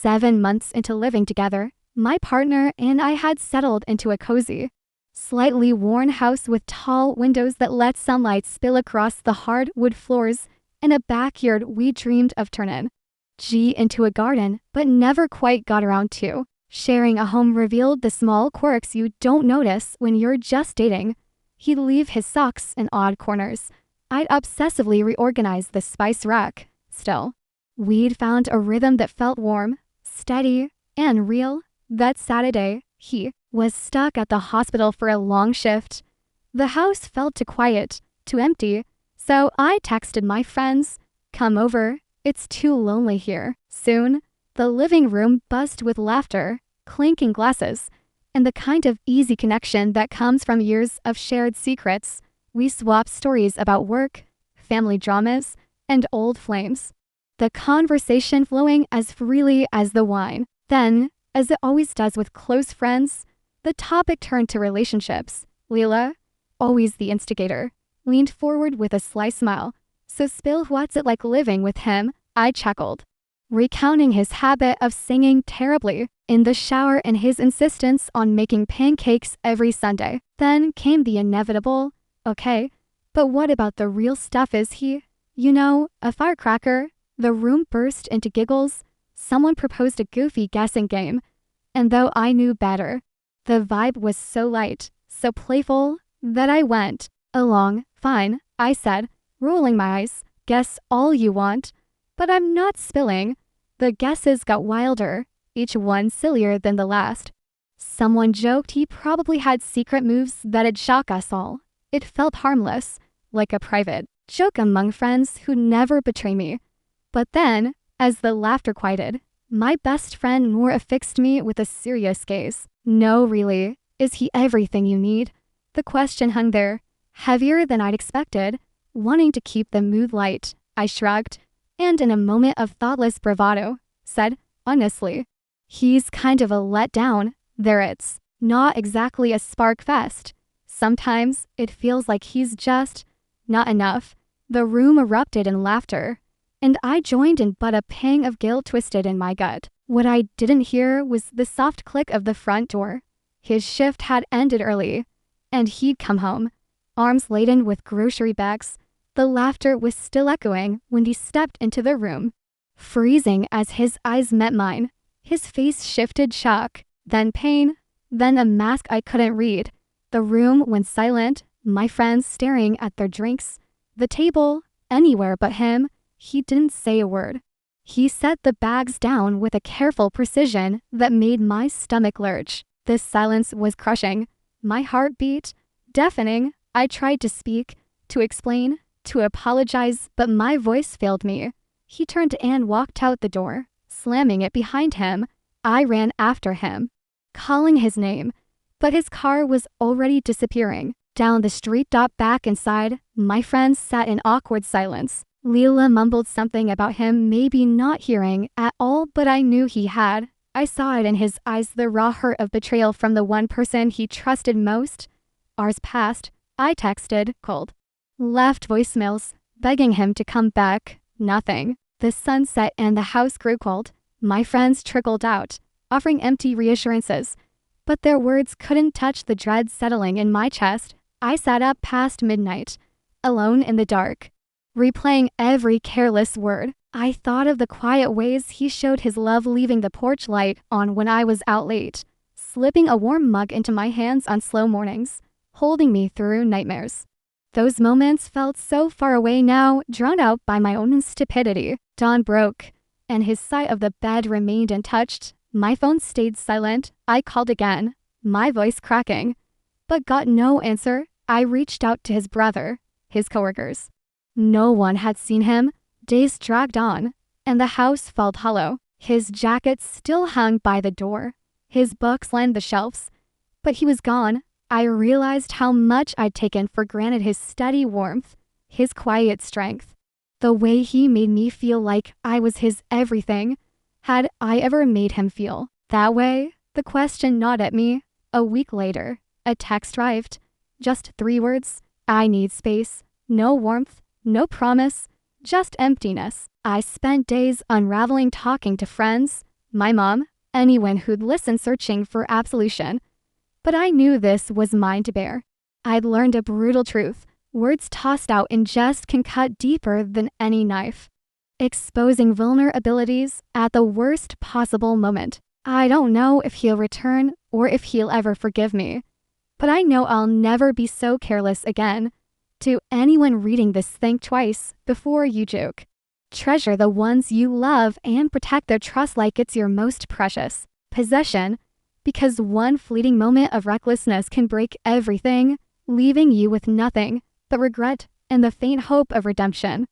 7 months into living together, my partner and I had settled into a cozy, slightly worn house with tall windows that let sunlight spill across the hardwood floors and a backyard we dreamed of turning into a garden, but never quite got around to. Sharing a home revealed the small quirks you don't notice when you're just dating. He'd leave his socks in odd corners. I'd obsessively reorganize the spice rack. Still, we'd found a rhythm that felt warm, steady, and real. That Saturday, he was stuck at the hospital for a long shift. The house felt too quiet, too empty, so I texted my friends, "Come over, it's too lonely here." Soon, the living room buzzed with laughter, clinking glasses, and the kind of easy connection that comes from years of shared secrets. We swapped stories about work, family dramas, and old flames. The conversation flowing as freely as the wine. Then, as it always does with close friends, the topic turned to relationships. Leela, always the instigator, leaned forward with a sly smile. "So spill, what's it like living with him?" I chuckled, recounting his habit of singing terribly in the shower and his insistence on making pancakes every Sunday. Then came the inevitable, "Okay, but what about the real stuff? Is he, a firecracker?" The room burst into giggles. Someone proposed a goofy guessing game, and though I knew better, the vibe was so light, so playful, that I went along fine, I said, rolling my eyes. "Guess all you want, but I'm not spilling." The guesses got wilder, each one sillier than the last. Someone joked he probably had secret moves that'd shock us all. It felt harmless, like a private joke among friends who'd never betray me. But then, as the laughter quieted, my best friend more affixed me with a serious gaze. "No, really, is he everything you need?" The question hung there, heavier than I'd expected. Wanting to keep the mood light, I shrugged, and in a moment of thoughtless bravado, said, "Honestly, he's kind of a letdown. It's not exactly a spark fest. Sometimes it feels like he's just not enough." The room erupted in laughter, and I joined in, but a pang of guilt twisted in my gut. What I didn't hear was the soft click of the front door. His shift had ended early, and he'd come home, arms laden with grocery bags. The laughter was still echoing when he stepped into the room, freezing as his eyes met mine. His face shifted shock, then pain, then a mask I couldn't read. The room went silent, my friends staring at their drinks, the table, anywhere but him. He didn't say a word. He set the bags down with a careful precision that made my stomach lurch. This silence was crushing. My heart beat, deafening. I tried to speak, to explain, to apologize, but my voice failed me. He turned and walked out the door, slamming it behind him. I ran after him, calling his name, but his car was already disappearing down the street. Back inside, my friends sat in awkward silence. Leela mumbled something about him maybe not hearing at all, but I knew he had. I saw it in his eyes, the raw hurt of betrayal from the one person he trusted most. Hours passed. I texted, cold, left voicemails, begging him to come back. Nothing. The sun set and the house grew cold. My friends trickled out, offering empty reassurances, but their words couldn't touch the dread settling in my chest. I sat up past midnight, alone in the dark, replaying every careless word. I thought of the quiet ways he showed his love, leaving the porch light on when I was out late, slipping a warm mug into my hands on slow mornings, holding me through nightmares. Those moments felt so far away now, drowned out by my own stupidity. Dawn broke, and his side of the bed remained untouched. My phone stayed silent. I called again, my voice cracking, but got no answer. I reached out to his brother, his coworkers. No one had seen him. Days dragged on, and the house felt hollow. His jacket still hung by the door. His books lined the shelves, but he was gone. I realized how much I'd taken for granted: his steady warmth, his quiet strength, the way he made me feel like I was his everything. Had I ever made him feel that way? The question gnawed at me. A week later, a text arrived. Just 3 words. "I need space." No warmth, no promise, just emptiness. I spent days unraveling, talking to friends, my mom, anyone who'd listen searching for absolution. But I knew this was mine to bear. I'd learned a brutal truth. Words tossed out in jest can cut deeper than any knife, exposing vulnerabilities at the worst possible moment. I don't know if he'll return or if he'll ever forgive me, but I know I'll never be so careless again. To anyone reading this, think twice before you joke. Treasure the ones you love and protect their trust like it's your most precious possession, because one fleeting moment of recklessness can break everything, leaving you with nothing but regret and the faint hope of redemption.